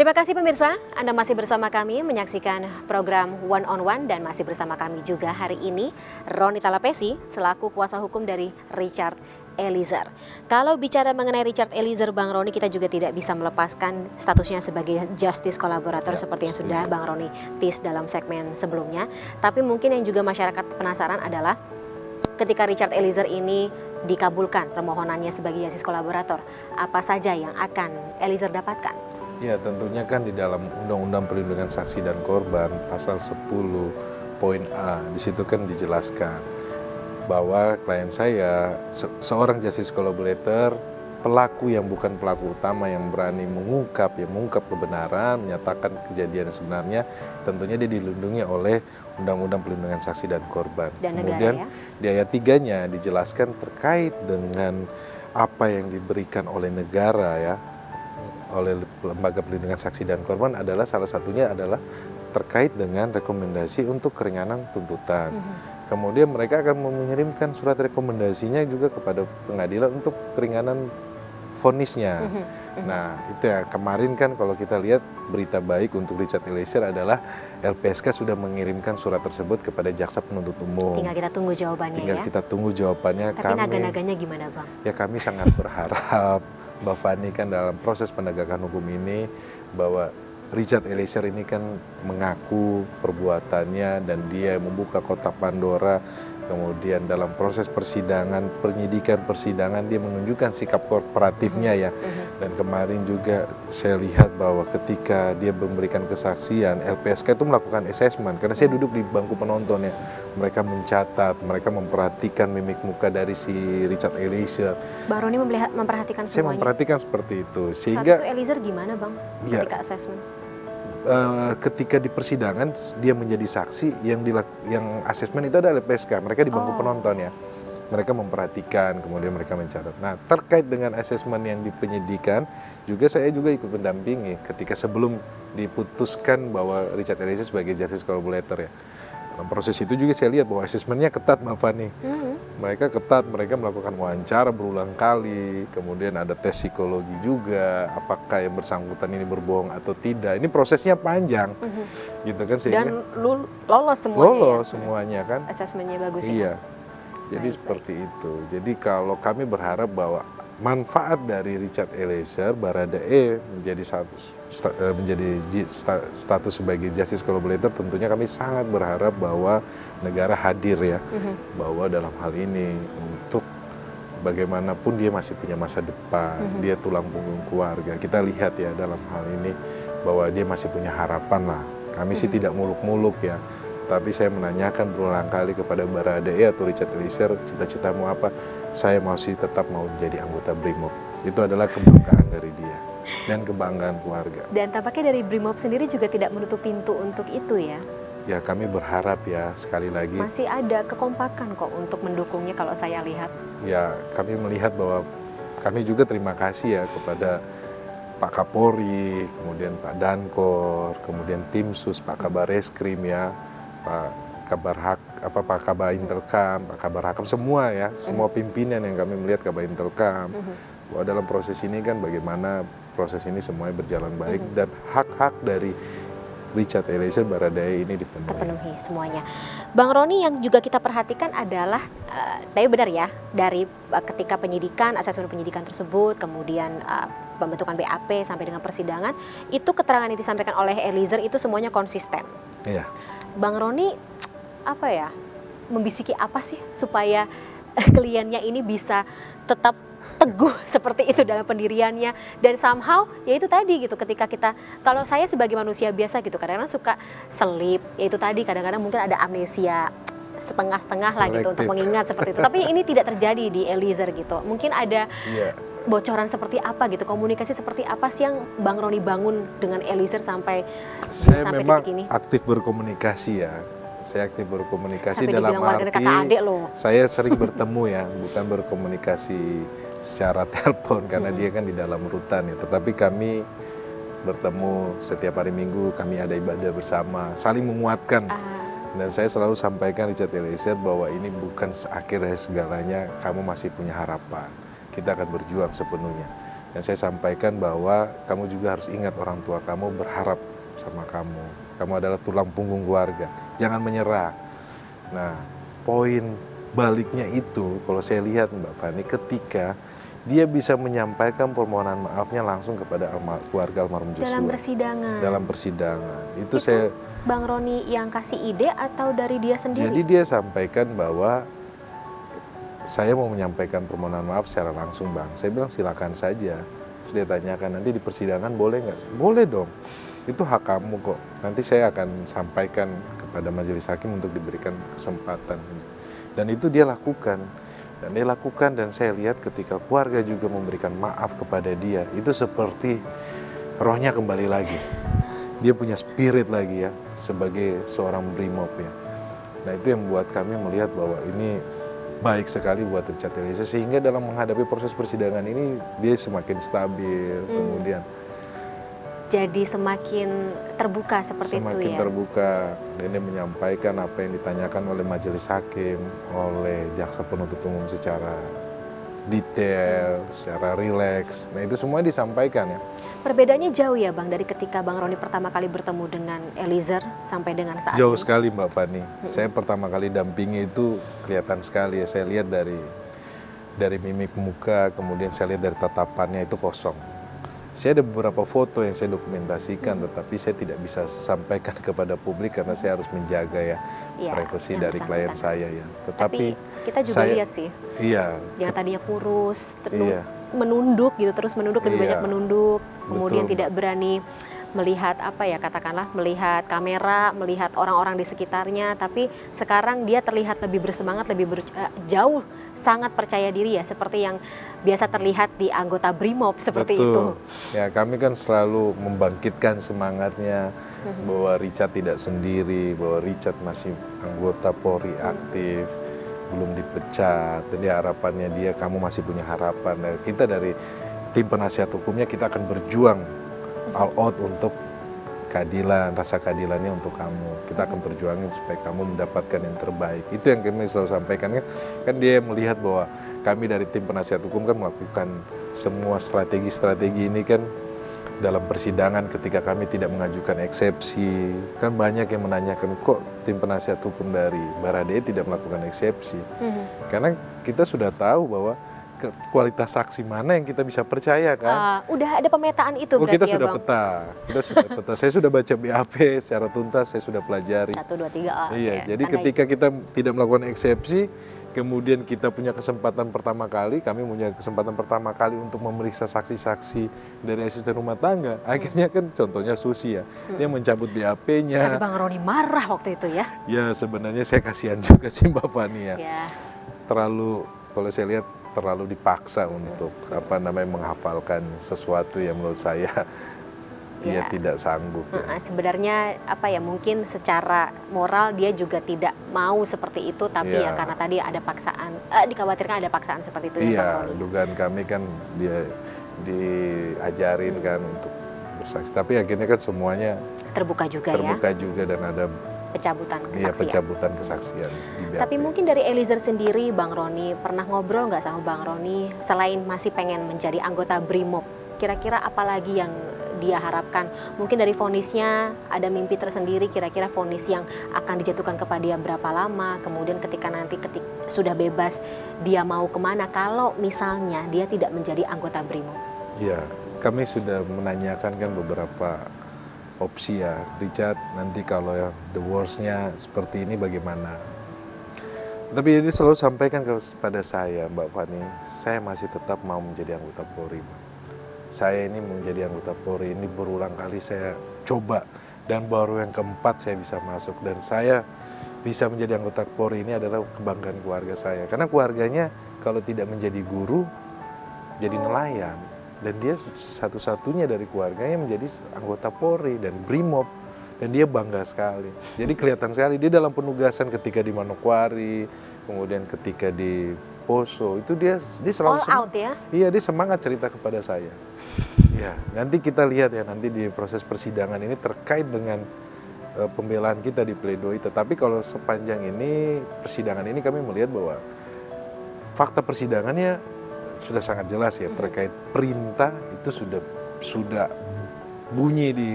Terima kasih pemirsa, Anda masih bersama kami menyaksikan program One on One dan masih bersama kami juga hari ini Roni Talapesi selaku kuasa hukum dari Richard Eliezer. Kalau bicara mengenai Richard Eliezer, Bang Roni, kita juga tidak bisa melepaskan statusnya sebagai justice kolaborator seperti yang sudah Bang Roni tease dalam segmen sebelumnya. Tapi mungkin yang juga masyarakat penasaran adalah ketika Richard Eliezer ini dikabulkan permohonannya sebagai justice kolaborator, apa saja yang akan Eliezer dapatkan? Ya, tentunya kan di dalam Undang-Undang Perlindungan Saksi dan Korban pasal 10 poin A, di situ kan dijelaskan bahwa klien saya seorang justice collaborator, pelaku yang bukan pelaku utama yang berani mengungkap kebenaran, menyatakan kejadian yang sebenarnya, tentunya dia dilindungi oleh Undang-Undang Perlindungan Saksi dan Korban. Dan kemudian negara, ya? Di ayat 3-nya dijelaskan terkait dengan apa yang diberikan oleh negara, ya, oleh Lembaga Perlindungan Saksi dan Korban adalah salah satunya adalah terkait dengan rekomendasi untuk keringanan tuntutan. Kemudian mereka akan mengirimkan surat rekomendasinya juga kepada pengadilan untuk keringanan vonisnya. Nah, itu ya, kemarin kan kalau kita lihat berita baik untuk Richard Eliezer adalah LPSK sudah mengirimkan surat tersebut kepada jaksa penuntut umum. Tinggal kita tunggu jawabannya. Tinggal kita tunggu jawabannya. Tapi naga-naganya gimana, Bang? Ya, kami sangat berharap Mbak Fani kan dalam proses penegakan hukum ini bahwa Richard Eliezer ini kan mengaku perbuatannya dan dia membuka kotak Pandora. Kemudian dalam proses penyidikan persidangan dia menunjukkan sikap kooperatifnya, ya. Dan kemarin juga saya lihat bahwa ketika dia memberikan kesaksian, LPSK itu melakukan assessment. Karena saya duduk di bangku penonton, ya. Mereka mencatat, mereka memperhatikan mimik muka dari si Richard Eliezer. Bang Roni memperhatikan semuanya? Saya memperhatikan seperti itu. Sehingga saat itu Eliezer gimana, Bang, ketika assessment? Ketika di persidangan dia menjadi saksi, yang asesmen itu adalah LPSK, mereka di bangku penonton, ya. Mereka memperhatikan, kemudian mereka mencatat. Nah, terkait dengan asesmen yang di penyidikan saya juga ikut mendampingi ketika sebelum diputuskan bahwa Richard Eliezer sebagai justice collaborator, ya. Dalam proses itu juga saya lihat bahwa asesmennya ketat, Mbak Fani. Mereka ketat, mereka melakukan wawancara berulang kali, kemudian ada tes psikologi juga, apakah yang bersangkutan ini berbohong atau tidak. Ini prosesnya panjang, gitu kan. Sehingga dan lolos semuanya. Lolos semuanya kan. Asesmennya bagus, iya. ya. Jadi seperti itu. Jadi kalau kami berharap bahwa manfaat dari Richard Eliezer, Baradae menjadi status sebagai justice collaborator, tentunya kami sangat berharap bahwa negara hadir, ya, bahwa dalam hal ini untuk bagaimanapun dia masih punya masa depan, dia tulang punggung keluarga. Kita lihat, ya, dalam hal ini bahwa dia masih punya harapan lah. Kami sih tidak muluk-muluk, ya. Tapi saya menanyakan berulang kali kepada Baradae atau Richard Eliezer, cita-citamu apa? Saya masih tetap mau menjadi anggota BRIMOB. Itu adalah kebanggaan dari dia dan kebanggaan keluarga. Dan tampaknya dari BRIMOB sendiri juga tidak menutup pintu untuk itu, ya. Ya, kami berharap, ya, sekali lagi. Masih ada kekompakan kok untuk mendukungnya kalau saya lihat. Ya, kami melihat bahwa kami juga terima kasih, ya, kepada Pak Kapolri, kemudian Pak Dankor, kemudian tim sus, Pak Kabar Reskrim, ya, Pak Kabar Intelkam, Pak Kabar Hakam, semua, ya, semua pimpinan yang kami melihat, Kabar Intelkam, bahwa dalam proses ini kan bagaimana proses ini semuanya berjalan baik dan hak-hak dari Richard Eliezer Baradae ini terpenuhi semuanya. Bang Roni, yang juga kita perhatikan adalah, tapi benar, ya, dari ketika penyidikan, asesmen penyidikan tersebut, kemudian pembentukan BAP sampai dengan persidangan, itu keterangan yang disampaikan oleh Eliezer itu semuanya konsisten. Iya. Bang Roni, apa ya, membisiki apa sih supaya kliennya ini bisa tetap teguh seperti itu dalam pendiriannya, dan somehow ya itu tadi gitu, ketika kita, kalau saya sebagai manusia biasa gitu kadang-kadang suka selip, ya itu tadi kadang-kadang mungkin ada amnesia setengah-setengah lah gitu untuk mengingat seperti itu, tapi ini tidak terjadi di Eliezer gitu. Mungkin ada bocoran seperti apa gitu, komunikasi seperti apa sih yang Bang Roni bangun dengan Eliezer sampai memang titik ini? Aktif berkomunikasi, ya. Saya aktif berkomunikasi sampai dalam arti saya sering bertemu, ya, bukan berkomunikasi secara telepon karena dia kan di dalam rutan, ya. Tetapi kami bertemu setiap hari Minggu, kami ada ibadah bersama, saling menguatkan. Dan saya selalu sampaikan Richard Eliezer bahwa ini bukan akhir dari segalanya, kamu masih punya harapan. Kita akan berjuang sepenuhnya. Dan saya sampaikan bahwa kamu juga harus ingat orang tua kamu berharap sama kamu. Kamu adalah tulang punggung keluarga. Jangan menyerah. Nah, poin baliknya itu kalau saya lihat Mbak Fani, ketika dia bisa menyampaikan permohonan maafnya langsung kepada keluarga almarhum Joshua. Dalam persidangan. Dalam persidangan. Itu saya Bang Roni yang kasih ide atau dari dia sendiri? Jadi dia sampaikan bahwa saya mau menyampaikan permohonan maaf secara langsung Bang. Saya bilang silakan saja. Terus dia tanyakan nanti di persidangan boleh nggak? Boleh dong. Itu hak kamu kok. Nanti saya akan sampaikan kepada majelis hakim untuk diberikan kesempatan. Dan itu dia lakukan. Dan saya lihat ketika keluarga juga memberikan maaf kepada dia, itu seperti rohnya kembali lagi. Dia punya spirit lagi ya, sebagai seorang brimob ya. Nah itu yang membuat kami melihat bahwa ini baik sekali buat Richard Eliezer, sehingga dalam menghadapi proses persidangan ini dia semakin stabil, kemudian jadi semakin terbuka seperti itu ya? Semakin terbuka, dan dia menyampaikan apa yang ditanyakan oleh majelis hakim, oleh jaksa penuntut umum secara detail, secara rileks. Nah itu semua disampaikan ya. Perbedaannya jauh ya Bang, dari ketika Bang Roni pertama kali bertemu dengan Eliezer sampai dengan saat Jauh ini? sekali Mbak Fani. Saya pertama kali dampingi itu kelihatan sekali ya. Saya lihat dari mimik muka, kemudian saya lihat dari tatapannya itu kosong. Saya ada beberapa foto yang saya dokumentasikan, tetapi saya tidak bisa sampaikan kepada publik karena saya harus menjaga ya privasi dari klien saya ya. Tapi kita juga lihat sih, yang tadinya kurus, menunduk gitu, terus menunduk, lebih banyak menunduk, kemudian tidak berani melihat melihat kamera, melihat orang-orang di sekitarnya, tapi sekarang dia terlihat lebih bersemangat, jauh sangat percaya diri ya, seperti yang biasa terlihat di anggota Brimob seperti itu. Ya, kami kan selalu membangkitkan semangatnya bahwa Richard tidak sendiri, bahwa Richard masih anggota Polri aktif, belum dipecat. Jadi harapannya dia, kamu masih punya harapan. Dan kita dari tim penasihat hukumnya kita akan berjuang all out untuk keadilan, rasa keadilannya untuk kamu. Kita akan perjuangin supaya kamu mendapatkan yang terbaik. Itu yang kami selalu sampaikan kan dia melihat bahwa kami dari tim penasihat hukum kan melakukan semua strategi-strategi ini kan dalam persidangan ketika kami tidak mengajukan eksepsi. Kan banyak yang menanyakan kok tim penasihat hukum dari Baradae tidak melakukan eksepsi. Karena kita sudah tahu bahwa kualitas saksi mana yang kita bisa percaya kan? Udah ada pemetaan itu berarti kita ya sudah Bang? Kita sudah peta. Saya sudah baca BAP secara tuntas, saya sudah pelajari. 1, 2, 3. Iya, jadi ketika kita tidak melakukan eksepsi, kemudian kita punya kesempatan pertama kali, kami punya kesempatan pertama kali untuk memeriksa saksi-saksi dari asisten rumah tangga. Akhirnya kan contohnya Susi ya, dia mencabut BAP-nya. Tapi Bang Roni marah waktu itu ya? Ya sebenarnya saya kasihan juga sih Mbak Fani ya. Terlalu, kalau saya lihat terlalu dipaksa untuk menghafalkan sesuatu yang menurut saya dia tidak sanggup. Sebenarnya mungkin secara moral dia juga tidak mau seperti itu, tapi ya karena tadi ada paksaan, dikhawatirkan ada paksaan seperti itu. Iya, dugaan kami kan dia diajarin kan untuk bersaksi, tapi akhirnya kan semuanya terbuka juga dan ada pencabutan kesaksian. Tapi mungkin dari Eliezer sendiri, Bang Roni pernah ngobrol nggak sama Bang Roni, selain masih pengen menjadi anggota Brimob, kira-kira apa lagi yang dia harapkan? Mungkin dari vonisnya ada mimpi tersendiri, kira-kira vonis yang akan dijatuhkan kepada dia berapa lama, kemudian ketika sudah bebas dia mau kemana kalau misalnya dia tidak menjadi anggota Brimob? Iya, kami sudah menanyakan kan beberapa opsi ya, Richard nanti kalau yang the worst-nya seperti ini bagaimana. Tapi dia selalu sampaikan kepada saya, Mbak Fani, saya masih tetap mau menjadi anggota Polri, Bang. Saya ini menjadi anggota Polri ini berulang kali saya coba, dan baru yang keempat saya bisa masuk, dan saya bisa menjadi anggota Polri ini adalah kebanggaan keluarga saya, karena keluarganya kalau tidak menjadi guru jadi nelayan. Dan dia satu-satunya dari keluarganya menjadi anggota Polri dan Brimob, dan dia bangga sekali. Jadi kelihatan sekali dia dalam penugasan ketika di Manokwari, kemudian ketika di Poso, itu dia selalu all out ya? Iya, dia semangat cerita kepada saya. Ya, nanti kita lihat ya nanti di proses persidangan ini terkait dengan pembelaan kita di pledoi. Tetapi kalau sepanjang ini persidangan ini kami melihat bahwa fakta persidangannya sudah sangat jelas ya terkait perintah itu sudah bunyi di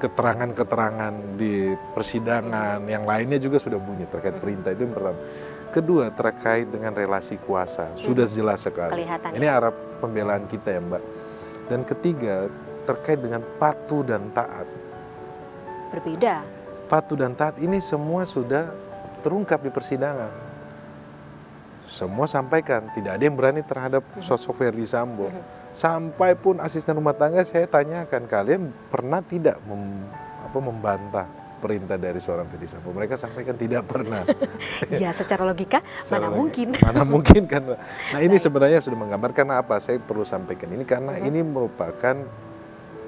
keterangan-keterangan di persidangan, yang lainnya juga sudah bunyi terkait perintah. Itu yang pertama. Kedua, terkait dengan relasi kuasa sudah jelas sekali. Kelihatan, Ini arah pembelaan kita ya Mbak. Dan ketiga, terkait dengan patuh dan taat. Berbeda. Patuh dan taat ini semua sudah terungkap di persidangan. Semua sampaikan, tidak ada yang berani terhadap sosok Ferdy Sambo. Sampai pun asisten rumah tangga saya tanyakan, kalian pernah tidak membantah perintah dari seorang Ferdy Sambo? Mereka sampaikan tidak pernah. Ya, secara logika mana mungkin. Mana mungkin kan. Nah ini sebenarnya sudah menggambarkan apa saya perlu sampaikan ini, karena ini merupakan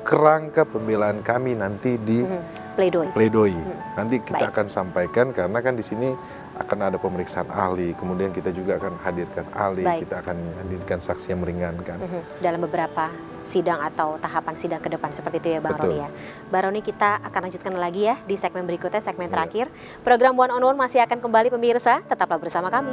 kerangka pembelaan kami nanti di pledoi. Nanti kita akan sampaikan, karena kan di sini akan ada pemeriksaan ahli, kemudian kita juga akan hadirkan ahli, kita akan hadirkan saksi yang meringankan. Dalam beberapa sidang atau tahapan sidang ke depan seperti itu ya Bang Roni ya. Bang Roni, kita akan lanjutkan lagi ya di segmen berikutnya, segmen terakhir. Program One on One masih akan kembali pemirsa, tetaplah bersama kami.